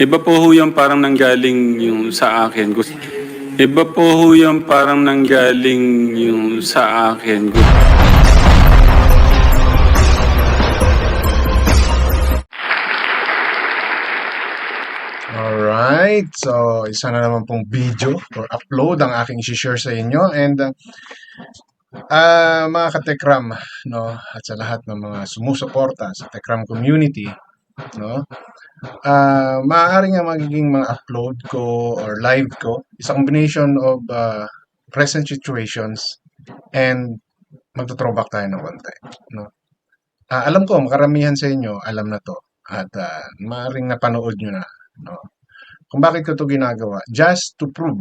Iba po ho yung parang nanggaling yung sa akin. Iba po ho yung parang nanggaling yung sa akin. Alright, so isa na naman pong video or upload ang aking i-share sa inyo and mga ka-Tekram, no, at sa lahat ng mga sumusuporta sa Tekram community, no, maaari nga magiging mga upload ko or live ko is a combination of present situations and magto-throwback tayo ng konti, no. Alam ko makaramihan sa inyo alam na to at maaaring napanood nyo na, no. Kung bakit ko to ginagawa, just to prove,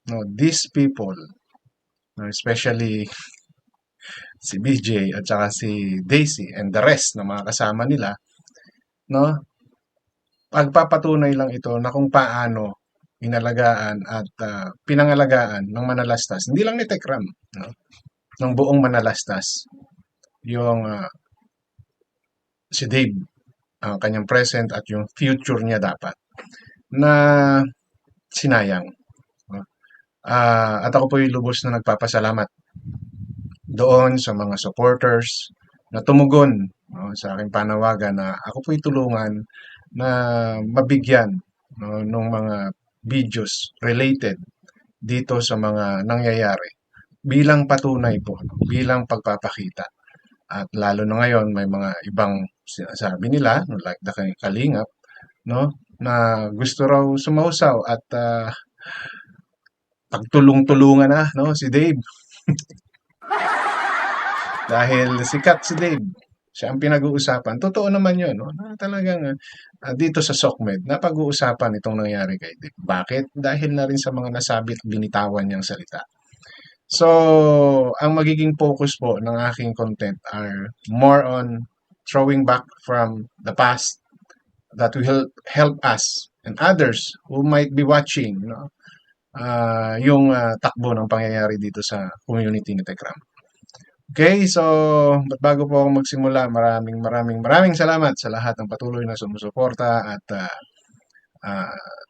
no, these people, no, especially si BJ at saka si Daisy and the rest ng mga kasama nila, no, pagpapatunay lang ito na kung paano inalagaan at pinangalagaan ng Manalastas, hindi lang ni Tekram, no, ng buong Manalastas, yung si Dave, ang kanyang present at yung future niya dapat, na sinayang. No? At ako po yung lubos na nagpapasalamat doon sa mga supporters na tumugon, no, sa aking panawagan na ako po'y tulungan na mabigyan, no, ng mga videos related dito sa mga nangyayari bilang patunay po, no, bilang pagpapakita. At lalo na ngayon may mga ibang sinasabi nila, no, like the Kalingap, no, na gusto raw sumausaw at pagtulong-tulungan na, no, si Dave. Dahil sikat si Dave. Siya ang pinag-uusapan. Totoo naman yun, no? Na talagang dito sa SOCMED, napag-uusapan itong nangyari kay Dave. Bakit? Dahil na rin sa mga nasabi at binitawan niyang salita. So, ang magiging focus po ng aking content are more on throwing back from the past that will help us and others who might be watching, no? Yung takbo ng pangyayari dito sa community ni Tekram. Okay, so bago po ako magsimula, maraming salamat sa lahat ng patuloy na sumusuporta at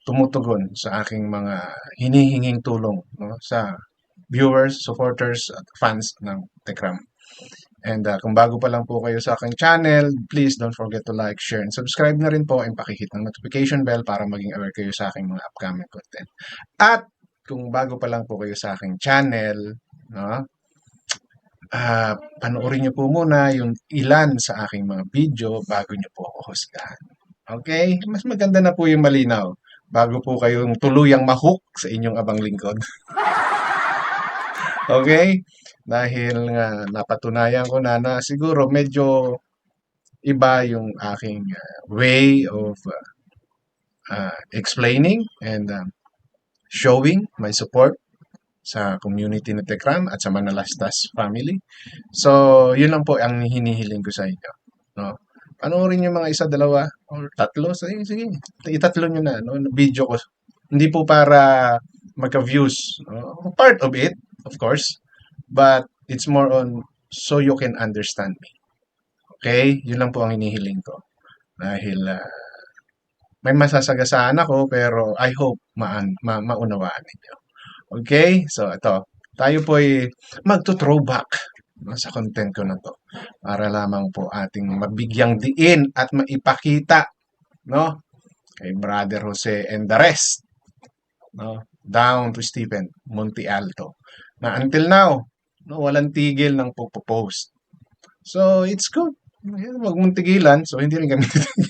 tumutugon sa aking mga hinihinging tulong, no, sa viewers, supporters at fans ng Tekram. And kung bago pa lang po kayo sa aking channel, please don't forget to like, share, and subscribe na rin po and pakihit ng notification bell para maging aware kayo sa aking mga upcoming content. At kung bago pa lang po kayo sa aking channel, no, panoorin niyo po muna yung ilan sa aking mga video bago niyo po ako husgahan. Okay? Mas maganda na po yung malinaw bago po kayong tuluyang mahook sa inyong abang lingkod. Okay? Dahil nga napatunayan ko na siguro medyo iba yung aking way of explaining and showing my support sa community ni Tekram at sa Manalastas family. So, yun lang po ang hinihiling ko sa inyo. No? Panoorin nyo mga isa, dalawa, or tatlo. Sige, itatlo nyo na. No? Video ko. Hindi po para magka-views. No? Part of it, of course. But it's more on so you can understand me. Okay? Yun lang po ang hinihiling ko. Dahil may masasagasaan ako pero I hope maunawaan ninyo. Okay? So, ito. Tayo po'y magto-throwback, no, sa content ko na to. Para lamang po ating mabigyang diin at maipakita, no, kay Brother Jose and the rest, no, down to Stephen Monte Alto, na until now, no, walang tigil ng post. So, it's good. Huwag mong tigilan. So, hindi rin kami titigil.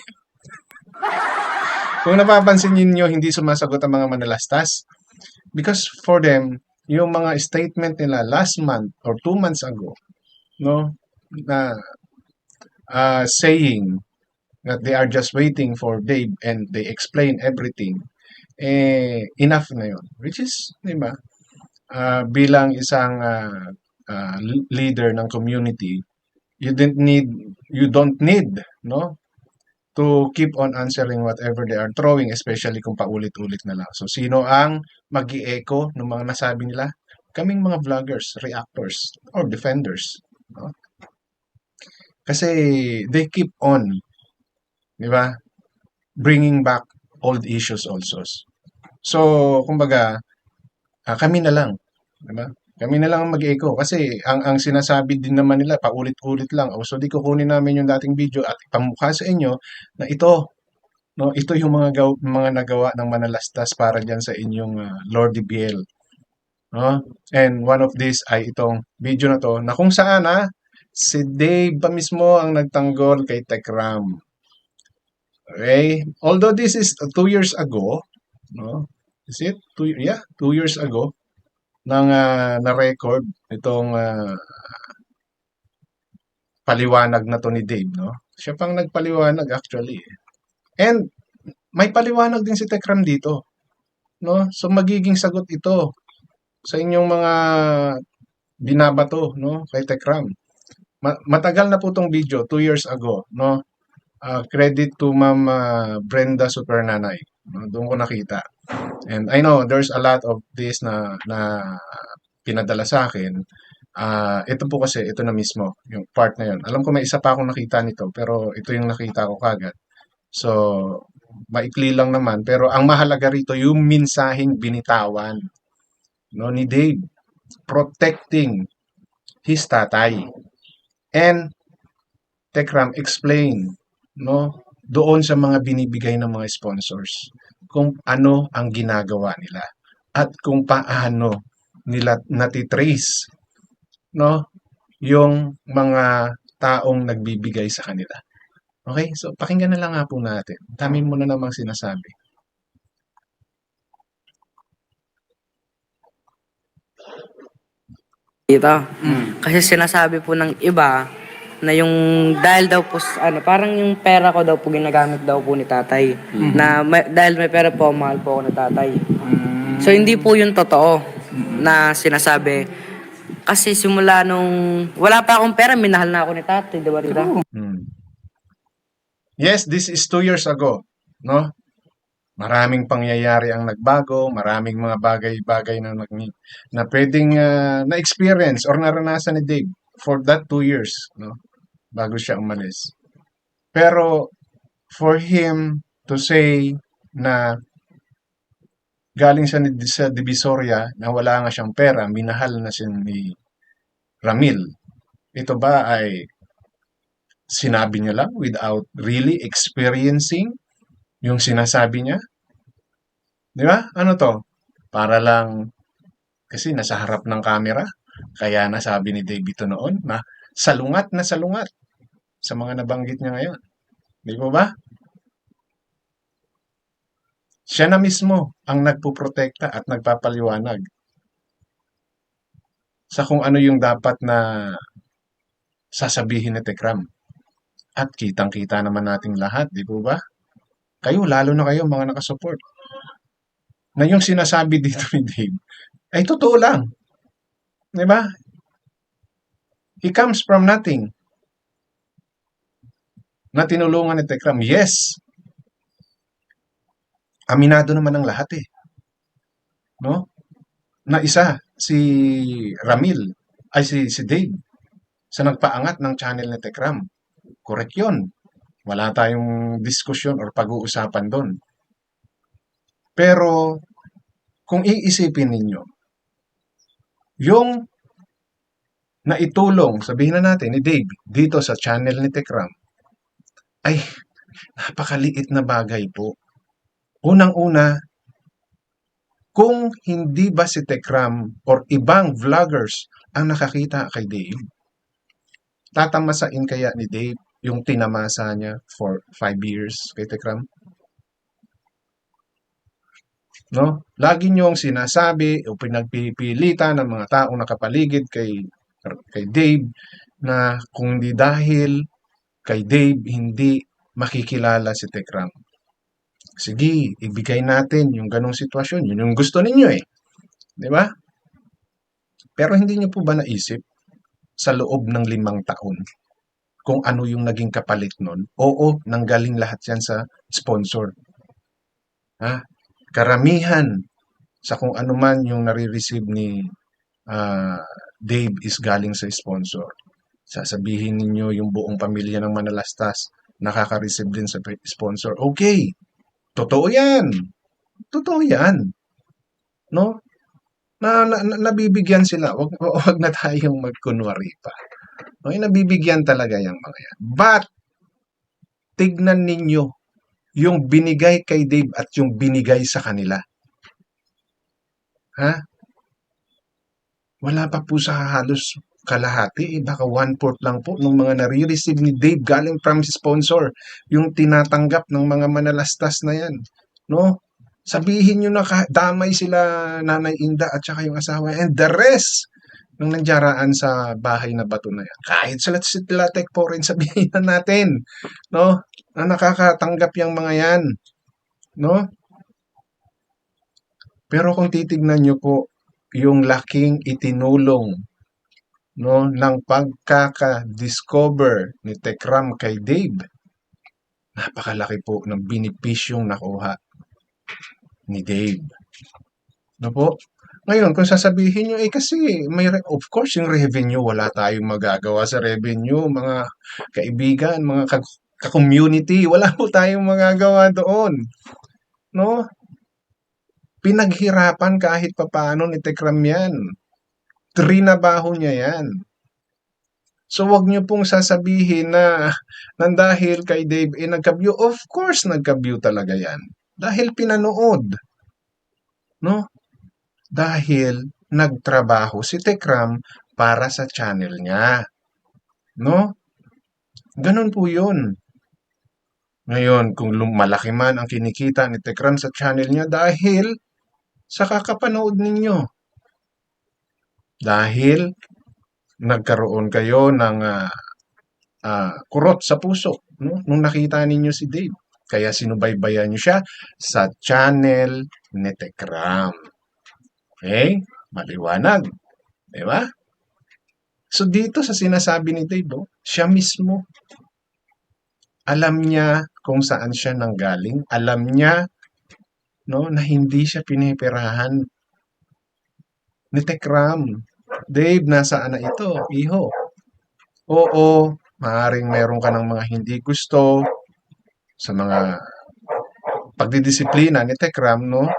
Kung napapansin niyo hindi sumasagot ang mga Manalastas, because for them, yung mga statement nila last month or 2 months ago, no, na saying that they are just waiting for Dave and they explain everything, enough na yun. Which is, di ba, bilang isang leader ng community, you don't need, no, to keep on answering whatever they are throwing, especially kung paulit-ulit na lang. So, sino ang mag-i-echo ng mga nasabi nila? Kaming mga vloggers, reactors, or defenders. No? Kasi they keep on, di ba, bringing back old issues also. So, kumbaga, kami na lang, 'di ba? Kami na lang ang mag-echo kasi ang sinasabi din naman nila paulit-ulit lang. O, so di kukunin namin yung dating video at ipamukha sa inyo na ito, no, ito yung mga nagawa ng manalastas para diyan sa inyong Lordy Biel, no? And one of these ay itong video na to na kung saan si Dave pa mismo ang nagtanggol kay Tekram. Okay? Although this is 2 years ago, no? Is it? 2 years ago nang na-record itong paliwanag na to ni Dave, no? Siya pang nagpaliwanag actually. And may paliwanag din si Tekram dito, no? So magiging sagot ito sa inyong mga binabato, no, kay Tekram. Matagal na po tong video, 2 years ago, no? Credit to Ma'am Brenda Supernanay. No? Doon ko nakita. And I know there's a lot of this na pinadala sa akin. Ito po kasi, ito na mismo, yung part na yun. Alam ko may isa pa akong nakita nito, pero ito yung nakita ko kagad. So, maikli lang naman, pero ang mahalaga rito, yung minsaheng binitawan, no, ni Dave, protecting his tatay. And Tekram explain, no, doon sa mga binibigay ng mga sponsors kung ano ang ginagawa nila at kung paano nila natitrace, no, yung mga taong nagbibigay sa kanila. Okay? So, pakinggan na lang nga po natin. Dami mo na namang sinasabi. Dito. Kasi sinasabi po ng iba na yung dahil daw po parang yung pera ko daw po ginagamit daw po ni tatay. Na dahil may pera po, mahal po ako ni tatay. So hindi po yun totoo na sinasabi. Kasi simula nung wala pa akong pera, minahal na ako ni tatay, di ba Rita? Yes, this is 2 years ago, no? Maraming pangyayari ang nagbago, maraming mga bagay-bagay na pwedeng na-experience or naranasan ni Dave for that 2 years, no? Bago siya umalis. Pero for him to say na galing siya sa Divisoria na wala nga siyang pera, minahal na siya ni Ramil. Ito ba ay sinabi niya lang without really experiencing yung sinasabi niya? Di ba? Ano to? Para lang, kasi nasa harap ng camera, kaya nasabi ni Dave ito noon na salungat na salungat sa mga nabanggit niya ngayon. Di po ba? Siya na mismo ang nagpuprotekta at nagpapaliwanag sa kung ano yung dapat na sasabihin ni Tekram. At kitang-kita naman nating lahat, di po ba? Kayo, lalo na kayo mga nakasupport. Na yung sinasabi dito ni Dave, ay totoo lang. Di ba? He comes from nothing. Na tinulungan ni Tekram. Yes. Aminado naman ang lahat eh. No? Na isa, si Ramil, ay si Dave, sa nagpaangat ng channel ni Tekram. Correct yun. Wala tayong diskusyon or pag-uusapan doon. Pero, kung iisipin ninyo, yung naitulong, sabihin na natin, ni Dave, dito sa channel ni Tekram, ay napakaliit na bagay po. Unang-una, kung hindi ba si Tekram or ibang vloggers ang nakakita kay Dave, tatamasain kaya ni Dave yung tinamasa niya for 5 years kay Tekram? No? Lagi niyong sinasabi o pinagpipilitan ng mga taong nakapaligid kay Dave na kung hindi dahil kay Dave, hindi makikilala si Tekram. Sige, ibigay natin yung ganong sitwasyon. Yun yung gusto ninyo eh. Di ba? Pero hindi niyo po ba naisip sa loob ng 5 taon kung ano yung naging kapalit nun? Oo, nanggaling lahat yan sa sponsor. Karamihan sa kung ano man yung nare-receive ni Dave is galing sa sponsor. Sasabihin ninyo yung buong pamilya ng Manalastas nakaka-receive din sa sponsor. Okay. Totoo yan. Totoo yan. No? Nabibigyan sila. Wag na tayong magkunwari pa. Okay, nabibigyan talaga yung mga yan. But, tignan ninyo yung binigay kay Dave at yung binigay sa kanila. Ha? Wala pa po sa halos kalahati, baka 1/4 lang po ng mga nare-receive ni Dave galing from sponsor, yung tinatanggap ng mga manalastas na yan. No? Sabihin nyo na damay sila Nanay Inda at saka yung asawa and the rest ng nandiyaraan sa bahay na bato na yan. Kahit sila Tech po rin sabihin na natin, no? Na nakakatanggap yung mga yan, no? Pero kung titignan nyo po yung laking itinulong, no, ng pagkaka-discover ni Tekram kay Dave, napakalaki po ng benepisyong nakuha ni Dave. No po? Ngayon, kung sasabihin nyo, kasi of course, yung revenue, wala tayong magagawa sa revenue, mga kaibigan, mga ka-community, wala po tayong magagawa doon. No? Pinaghirapan kahit papaano ni Tekram yan. Trinabaho niya yan. So, wag nyo pong sasabihin na dahil kay Dave nagka-view. Of course, nagka-view talaga yan. Dahil pinanood. No? Dahil nagtrabaho si Tekram para sa channel niya. No? Ganun po yun. Ngayon, kung malaki man ang kinikita ni Tekram sa channel niya dahil sa kakapanood ninyo. Dahil nagkaroon kayo ng kurot sa puso, no? Nung nakita ninyo si Dave. Kaya sinubaybayan nyo siya sa channel ni Tekram. Okay? Maliwanag. Diba? So dito sa sinasabi ni Dave, siya mismo, alam niya kung saan siya nanggaling. Alam niya, no, na hindi siya pinipirahan ni Tekram. Dave, nasaan na ito? Iho. Oo, maaaring meron ka ng mga hindi gusto sa mga pagdidisiplina ni Tekram, no?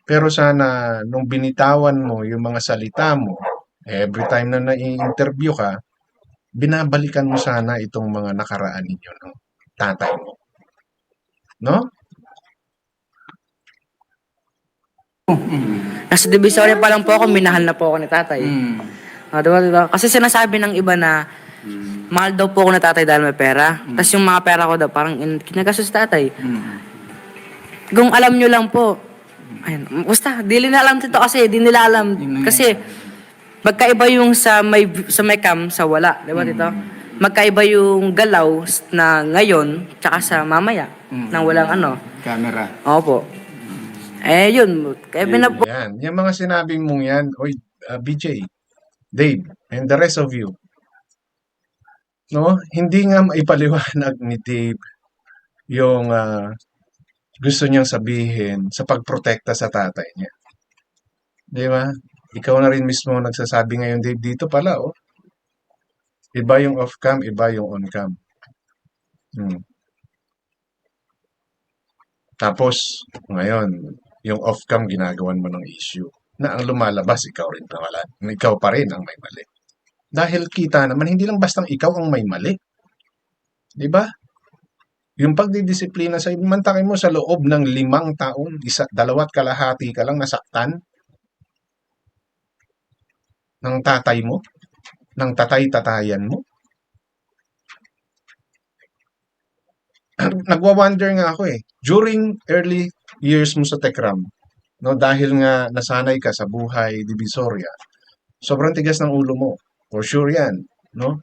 Pero sana nung binitawan mo yung mga salita mo, every time na nai-interview ka, binabalikan mo sana itong mga nakaraan ninyo ng tatay mo. No? Nasa Divisoria pa lang po ako, minahal na po ako ni tatay. Diba? Kasi sinasabi ng iba na mahal daw po ako ni tatay dahil may pera. Tapos yung mga pera ko daw, parang kinagastos si tatay. Kung alam nyo lang po, ayun, basta, di nila alam dito kasi, di nila alam. Kasi, magkaiba yung sa may cam, sa wala. Diba dito? Magkaiba yung galaw na ngayon, tsaka sa mamaya, nang walang Camera. Opo. Yun. Kaya pinapo. Yan. Yung mga sinabing mong yan, oy, BJ, Dave, and the rest of you, no? Hindi nga maipaliwanag ni Dave yung gusto niyang sabihin sa pagprotekta sa tatay niya. Di ba? Ikaw na rin mismo nagsasabi ngayon, Dave, dito pala, iba yung off-cam, iba yung on-cam. Tapos, ngayon, yung off-cam ginagawan mo ng issue na ang lumalabas, ikaw pa rin ang may mali. Dahil kita naman, hindi lang bastang ikaw ang may mali. Di ba? Yung pagdidisiplina sa mantakin mo sa loob ng 5 taon, 2.5 ka lang nasaktan ng tatay mo, ng tatay-tatayan mo. Nagwa-wonder nga ako during early years mo sa Tekram, no, dahil nga nasanay ka sa buhay Divisoria, sobrang tigas ng ulo mo. For sure yan, no?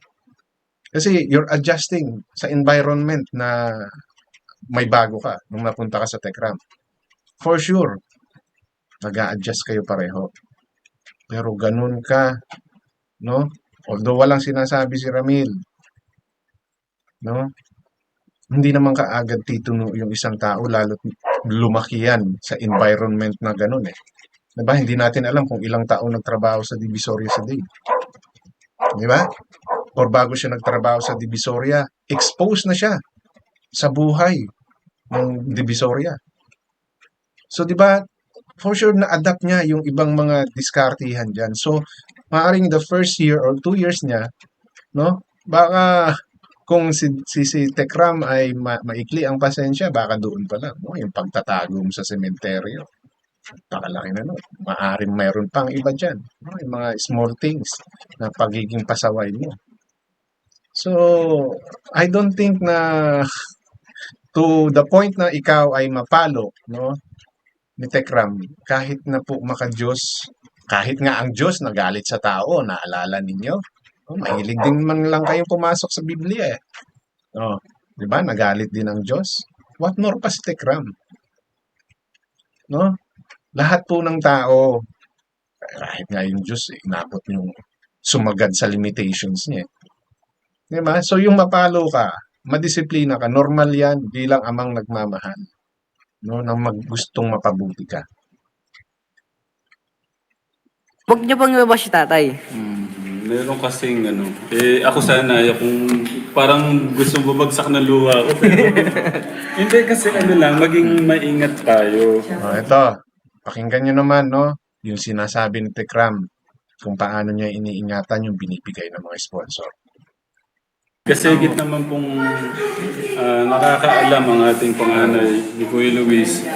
Kasi you're adjusting sa environment na may bago ka nung napunta ka sa Tekram. For sure, nag-a-adjust kayo pareho. Pero ganun ka, no? Although walang sinasabi si Ramil, no? Hindi naman kaagad tituno yung isang tao, lalo't lumaki yan sa environment na ganun Diba? Hindi natin alam kung ilang taon nagtrabaho sa Divisoria sa Dave. Diba? Or bago siya nagtrabaho sa Divisoria, exposed na siya sa buhay ng Divisoria. So, di ba, for sure na-adapt niya yung ibang mga diskartihan dyan. So, maaaring the first year or 2 years niya, no? Baka kung si Tekram ay maikli ang pasensya, baka doon pa lang, no? Yung pagtatago mo sa sementeryo. Pakalaki na, no? Maaaring mayroon pang iba dyan, no? Yung mga small things na pagiging pasaway mo. So, I don't think na to the point na ikaw ay mapalo, no? Ni Tekram, kahit na po maka-Diyos, kahit nga ang Diyos nagalit sa tao, naalala ninyo? Oh, mahilig din man lang kayong pumasok sa Biblia eh. Oh, 'di ba? Nagalit din ang Diyos. What more pa si Tekram, no? Lahat po ng tao, kahit nga yung Diyos, inabot yung sumagad sa limitations niya. 'Di ba? So yung mapalo ka, madisiplina ka, normal 'yan bilang amang nagmamahal, no? Nang gustong mapabuti ka. Huwag niyo pang ibabash si tatay. Meron kasing ako sana kung parang gusto bumagsak na luha ko. Pero, hindi kasi lang, maging maingat tayo. Oh, ito, pakinggan nyo naman, no? Yung sinasabi ni Tekram, kung paano niya iniingatan yung binibigay ng mga sponsor. Kasi higit naman pong nakakaalam ang ating panganay ni Kuya Luis.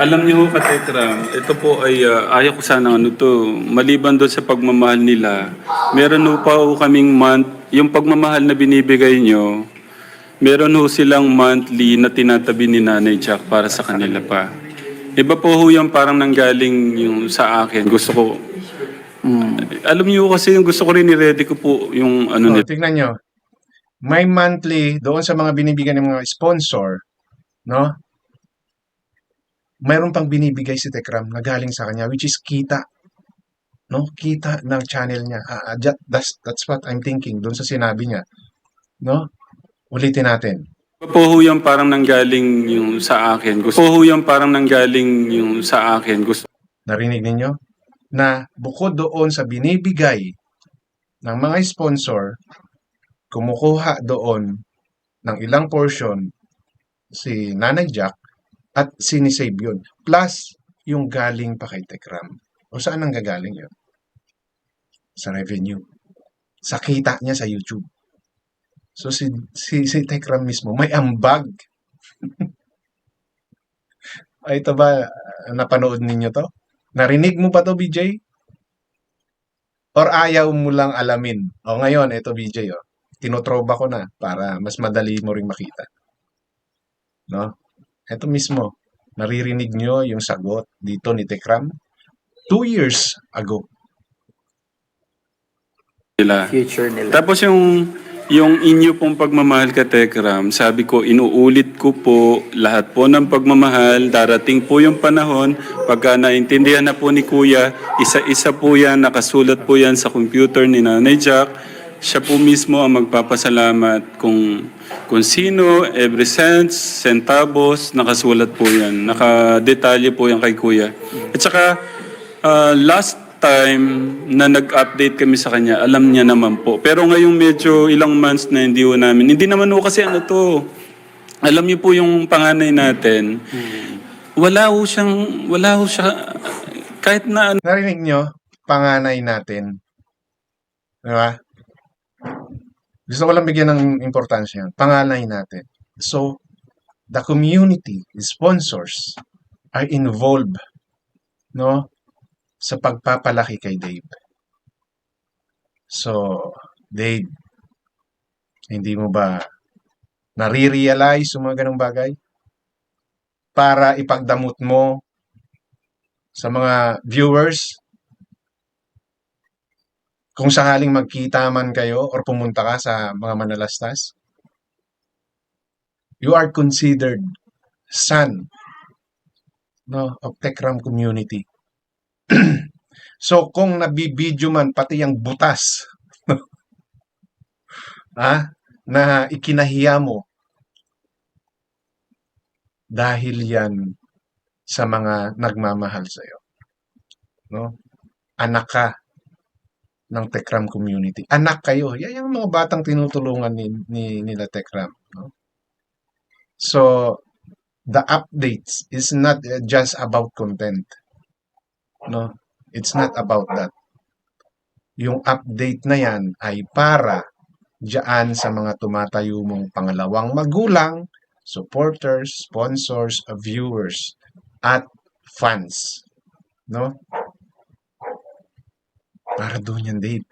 Alam niyo ho, Katekram, ito po ay ayaw ko sana maliban doon sa pagmamahal nila, meron ho pa ho kaming yung pagmamahal na binibigay nyo, meron ho silang monthly na tinatabi ni Nanay Jack para sa kanila pa. Iba po ho yung parang nanggaling yung sa akin. Gusto ko, alam niyo kasi yung gusto ko rin i-ready ko po yung Oh, nito. tignan nyo, may monthly doon sa mga binibigyan ng mga sponsor, no? Mayroon pang binibigay si Tekram na galing sa kanya, which is kita, no? Kita ng channel niya. That's what I'm thinking doon sa sinabi niya, no? Ulitin natin. Iba po ho yung parang nanggaling yung sa akin. Gusto po ho yung parang nanggaling yung sa akin. Gusto Narinig ninyo? Na bukod doon sa binibigay ng mga sponsor, kumukuha doon ng ilang portion si Nanay Jack at sinisave yun. Plus, yung galing pa kay Tekram. O saan ang gagaling yun? Sa revenue. Sa kita niya sa YouTube. So, si Tekram mismo, may ambag. Ay, ito ba, napanood ninyo to? Narinig mo pa to, BJ? Or ayaw mo lang alamin? O ngayon, ito BJ, tinutroba ko na para mas madali mo ring makita. No? Ito mismo, naririnig nyo yung sagot dito ni Tekram 2 years ago. nila. Future nila. Tapos yung inyo pong pagmamahal ka, Tekram, sabi ko, inuulit ko po lahat po ng pagmamahal. Darating po yung panahon, pagka naintindihan na po ni Kuya, isa-isa po yan, nakasulat po yan sa computer ni Nanay Jack. Siya po mismo ang magpapasalamat kung sino, every cent, centavos, nakasulat po yan. Nakadetalye po yan kay Kuya. At saka, last time na nag-update kami sa kanya, alam niya naman po. Pero ngayong medyo ilang months na hindi ho namin. Hindi naman ho kasi alam niyo po yung panganay natin, wala ho siya, kahit na Narinig nyo? Panganay natin. Di ba? Gusto ko lang bigyan ng importansya yan. Panganay natin. So, the community, the sponsors, are involved, no, sa pagpapalaki kay Dave. So, Dave, hindi mo ba nare-realize yung mga ganong bagay? Para ipagdamot mo sa mga viewers, kung sakaling magkita man kayo or pumunta ka sa mga manalastas, you are considered son, no, of Tekram community. So, kung nabibidyo man pati yung butas na ikinahiya mo, dahil yan sa mga nagmamahal sa'yo. No? Anak ka ng Tekram community. Anak kayo. Yan yung mga batang tinutulungan nila Tekram. No? So, the updates is not just about content. No? It's not about that. Yung update na yan ay para diyan sa mga tumatayo mong pangalawang magulang, supporters, sponsors, viewers, at fans. No? Para doon yan, Dave.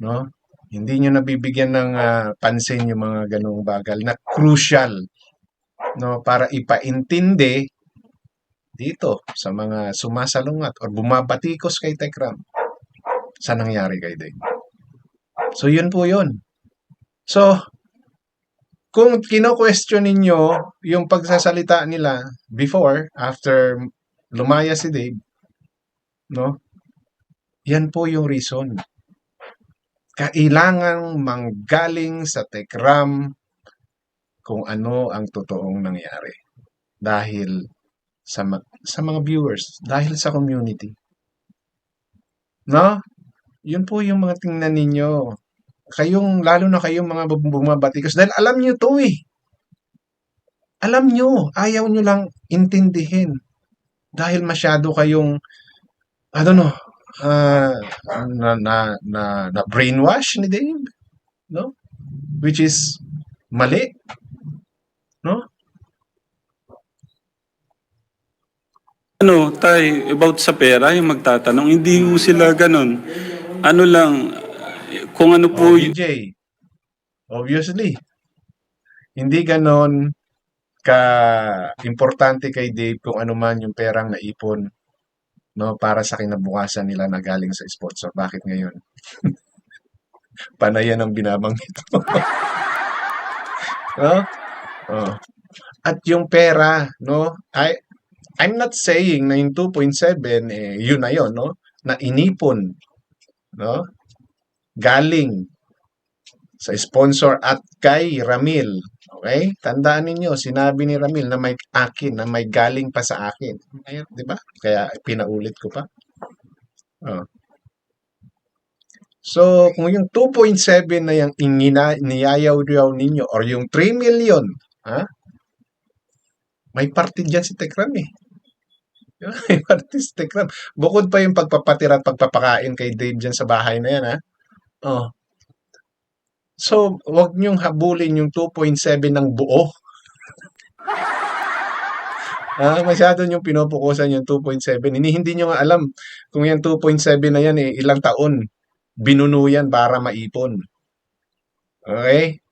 No? Hindi nyo nabibigyan ng pansin yung mga ganong bagal na crucial, no, para ipaintindi dito sa mga sumasalungat or bumabatikos kay Tekram sa nangyari kay Dave. So, yun po yun. So, kung kino-question ninyo yung pagsasalita nila before, after lumaya si Dave, no? Yan po yung reason. Kailangang manggaling sa Tekram kung ano ang totoong nangyari. Dahil sa mga viewers, dahil sa community. No? Yun po yung mga tingnan ninyo. Lalo na kayong mga bumabatikos, dahil alam nyo to eh. Alam nyo, ayaw nyo lang intindihin. Dahil masyado kayong, I don't know, na brainwash ni Dave, no? Which is mali, no? Ano, tay, about sa pera, yung magtatanong, hindi po sila ganun. Ano lang, kung ano po, BJ, obviously, hindi ganon ka-importante kay Dave kung ano man yung perang naipon, no, para sa kinabukasan nila na galing sa sports. So, bakit ngayon? Panayan ang binabanggit mo. No? Oh. At yung pera, no, I'm not saying na yung 2.7, yun na yun, no, na inipon, no, galing sa sponsor at kay Ramil. Okay? Tandaan ninyo, sinabi ni Ramil na may akin, na may galing pa sa akin. Ayun, di ba? Kaya pinaulit ko pa. Oh. So, kung yung 2.7 na yung niyayaw ninyo or yung 3 million, ha? May parte dyan si Tekram eh. May parte si Tekram. Bukod pa yung pagpapatira at pagpapakain kay Dave dyan sa bahay na yan, ha? Oh. So, wag niyong habulin yung 2.7 ng buo. Masyado niyong pinupukusan yung 2.7. Hindi niyo nga alam kung yung 2.7 na yan, ilang taon binuno yan para maipon. Okay?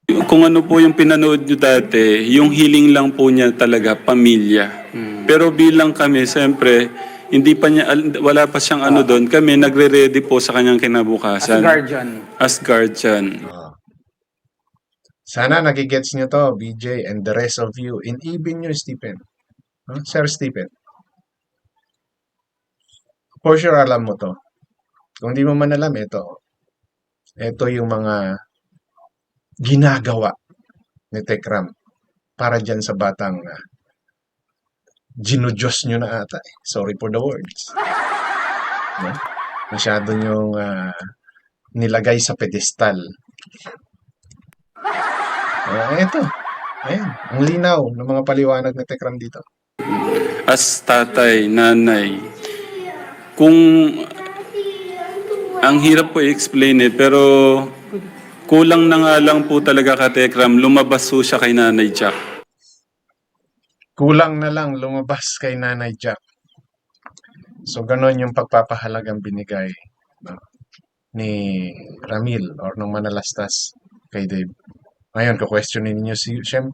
kung ano po yung pinanood nyo dati, yung hiling lang po niya talaga, pamilya. Pero bilang kami, siyempre, hindi pa niya, wala pa siyang ano doon, kami nagre-ready po sa kanyang kinabukasan. As guardian. Sana nagigets nyo to, BJ, and the rest of you, and even you, Stephen. Sir Stephen. For sure, alam mo to. Kung di mo man alam, ito yung mga ginagawa ni Tekram para dyan sa batang ginudyos nyo na ata. Sorry for the words. No? Masyado nyong nilagay sa pedestal. Ito. Ayan. Ang linaw ng mga paliwanag ni Tekram dito. As tatay, nanay, kung ang hirap po i-explain pero kulang na nga lang po talaga ka Tekram, lumabas po siya kay Nanay Jack. Kulang na lang lumabas kay Nanay Jack. So, ganon yung pagpapahalagang binigay ni Ramil or ng manalastas kay Dave. Ngayon, kukwestiyonin ninyo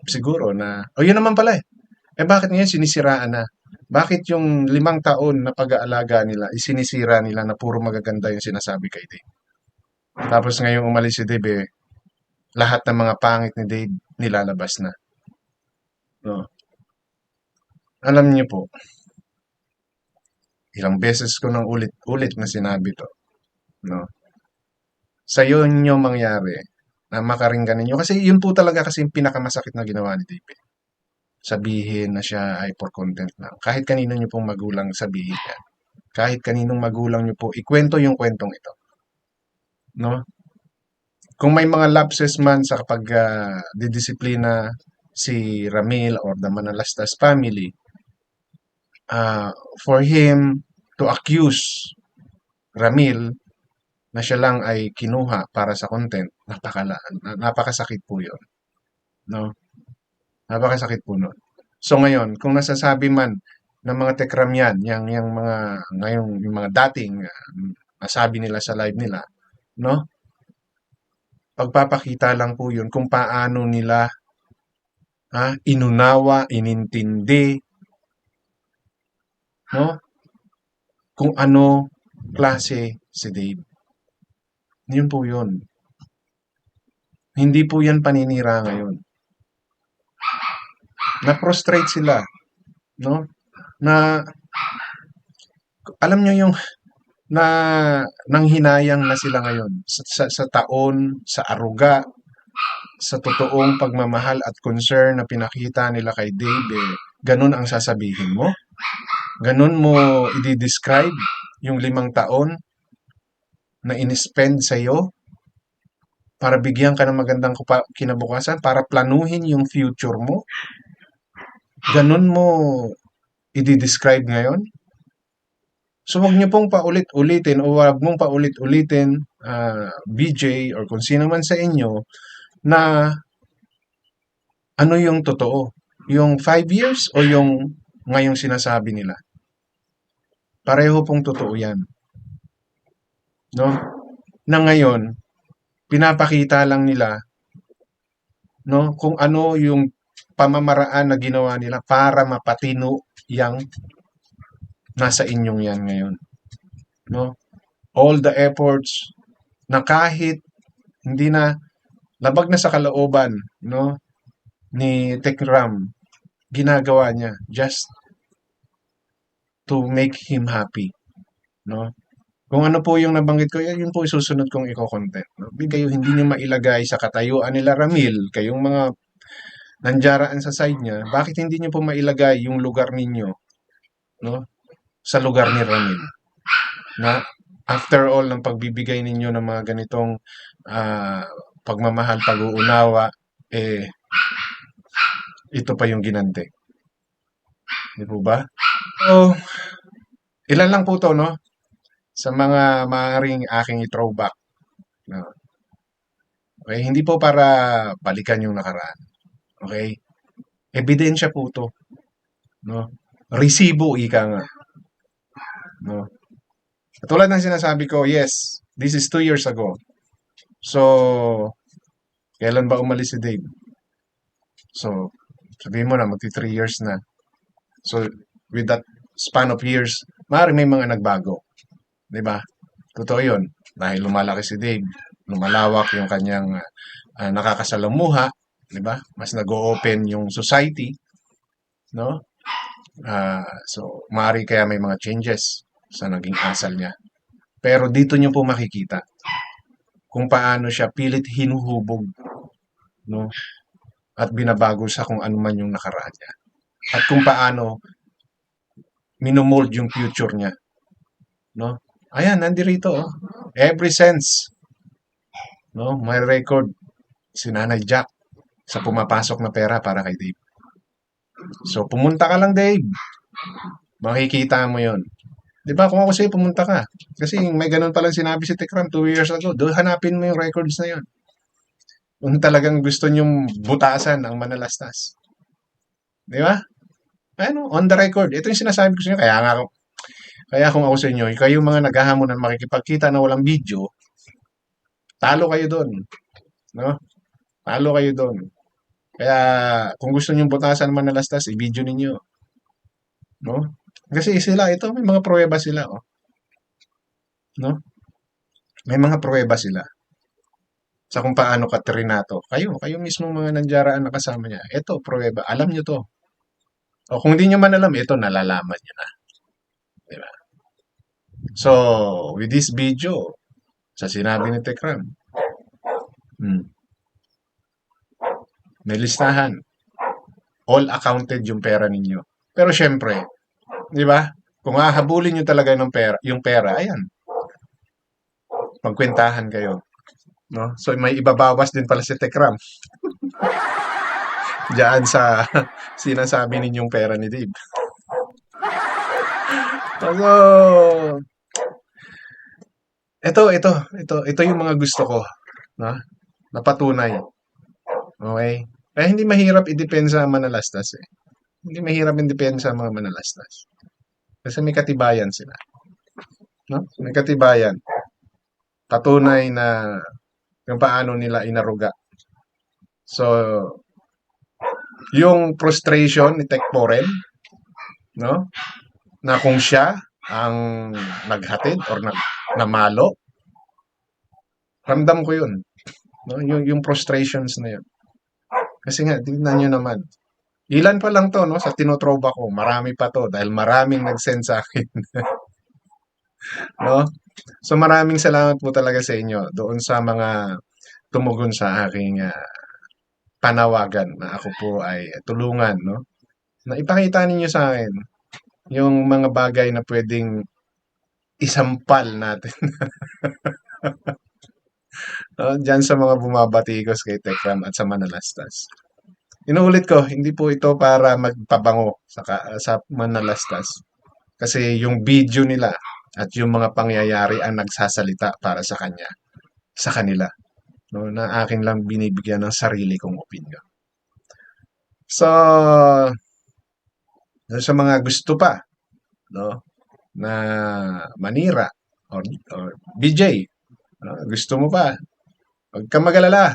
siguro na, yun naman pala eh. Bakit ngayon sinisiraan na? Bakit yung 5 taon na pag-aalaga nila, isinisira nila na puro magaganda yung sinasabi kay Dave? Tapos ngayong umalis si Dave, lahat ng mga pangit ni Dave nilalabas na. No. Alam niyo po, ilang beses ko nang ulit-ulit na sinabi to. No. Sa yun yung mangyari na makaringgan ninyo. Kasi yun po talaga kasi yung pinakamasakit na ginawa ni Dave. Sabihin na siya ay for content lang. Kahit kanino nyo pong magulang sabihin yan. Kahit kaninong magulang nyo po, ikwento yung kwentong ito. No? Kung may mga lapses man sa kapag didisiplina si Ramil or the Manalastas family, for him to accuse Ramil na siya lang ay kinuha para sa content, napakasakit po yun. No? Napakasakit po nun. So ngayon, kung nasasabi man ng mga tekram yan, yung mga, ngayong, yung mga dating nasabi nila sa live nila, no? Pagpapakita lang po yun kung paano nila inunawa, inintindi, no? Kung ano klase si Dave. Yun po yun. Hindi po yan paninira ngayon. Na-prostrate sila, no? Na, alam nyo yung, na nanghinayang na sila ngayon sa taon, sa aruga, sa totoong pagmamahal at concern na pinakita nila kay Dave, ganun ang sasabihin mo? Ganun mo i-describe yung 5 taon na in-spend sa'yo para bigyan ka ng magandang kinabukasan, para planuhin yung future mo? Ganun mo i-describe ngayon? So wag niyo pong paulit-ulitin o wag mong paulit-ulitin, BJ or kung sino man sa inyo, na ano yung totoo. Yung 5 years o yung ngayong sinasabi nila. Pareho pong totoo yan. No? Na ngayon, pinapakita lang nila, no, kung ano yung pamamaraan na ginawa nila para mapatino yang nasa inyong yan ngayon. No? All the efforts na kahit hindi na labag na sa kalooban, no, ni Tekram, ginagawa niya just to make him happy, no? Kung ano po yung nabanggit ko, yun po isusunod kong i-content. No? Kayo hindi niyo mailagay sa katayuan nila Ramil, kayong mga nandiyaraan sa side niya, bakit hindi niyo po mailagay yung lugar ninyo, no, sa lugar ni Ramil? Na after all ng pagbibigay ninyo ng mga ganitong pagmamahal, pag-uunawa, ito pa yung ginante. Di po ba? So, ilan lang po to, no? Sa mga maaaring aking i-throwback. No? Okay? Hindi po para balikan yung nakaraan. Okay? Ebidensya po to. No? Resibo, ika nga. No? Katulad ng sinasabi ko, yes, this is 2 years ago. So, kailan ba umalis si Dave? So, sabihin mo na, magti 3 years na. So, with that span of years, maaaring may mga nagbago. Diba? Totoo yun. Dahil lumalaki si Dave, lumalawak yung kanyang nakakasalamuha, diba? Mas nag-o-open yung society, no? So, maaari kaya may mga changes sa naging asal niya. Pero dito nyo po makikita kung paano siya pilit hinuhubog, no? At binabago sa kung ano man yung nakaraan niya. At kung paano minomold yung future niya, no? Ayan, nandirito, oh. Every sense, no? May record si Nanay Jack sa pumapasok na pera para kay Dave. So, pumunta ka lang, Dave. Makikita mo yon. Di ba? Kung ako sa'yo, pumunta ka. Kasi may ganun palang sinabi si Tekram 2 years ago. Doon, hanapin mo yung records na yon. Kung talagang gusto nyong butasan ang Manalastas. Di ba? Ano, on the record. Ito yung sinasabi ko sa inyo. Kaya kung ako sa inyo, kayo mga naghahamon na makikipagkita na walang video, talo kayo doon. No? Talo kayo doon. Kaya kung gusto nyong butasan ng Manalastas, i-video ninyo. No? Kasi sila, ito, may mga pruweba sila. Oh. No? May mga pruweba sila. Sa kung paano ka trinato. Kayo mismo mga nandiyaraan na kasama niya. Ito, pruweba. Alam nyo to. O kung hindi nyo man alam, ito, nalalaman nyo na. Diba? So, with this video, sa sinabi ni Tekram, may listahan. All accounted yung pera ninyo. Pero syempre, di ba? Kung hahabulin nyo talaga yung pera, ayan. Magkwentahan kayo. No? So, may ibabawas din pala si Tekram. diyan sa sinasabi ninyong pera ni Dave. So, ito yung mga gusto ko, no? Napatunay. Okay? Kaya hindi mahirap idepensa ang manalastas eh. Hindi mahirap idepensa ang mga manalastas. Kasi may katibayan sila. No? May katibayan. Patunay na kung paano nila inaruga. So, yung frustration ni Tech Porel, no? Na kung siya ang naghatid or namalo, ramdam ko yun. No? Yung frustrations na yun. Kasi nga, tingnan nyo naman. Ilan pa lang to, no? Sa tinotroba ko. Marami pa to dahil maraming nag-send sa akin. No? So maraming salamat po talaga sa inyo doon sa mga tumugon sa aking panawagan na ako po ay tulungan, no? Na ipakita ninyo sa akin yung mga bagay na pwedeng isampal natin. No? Diyan sa mga bumabatikos kay Tekram at sa Manalastas. Inuulit ko, hindi po ito para magpabango sa Manalastas. Kasi yung video nila at yung mga pangyayari ang nagsasalita para sa kanya, sa kanila. No, na akin lang binibigyan ng sarili kong opinion. So, sa mga gusto pa, no, na manira or BJ, no, gusto mo pa, huwag kang mag-alala,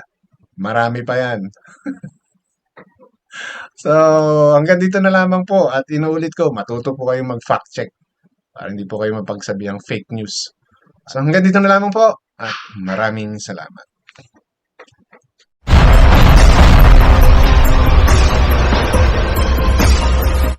marami pa yan. So, hanggang dito na lamang po at inuulit ko, matuto po kayong mag-fact check para hindi po kayo mapagsabihan fake news. So, hanggang dito na lamang po at maraming salamat.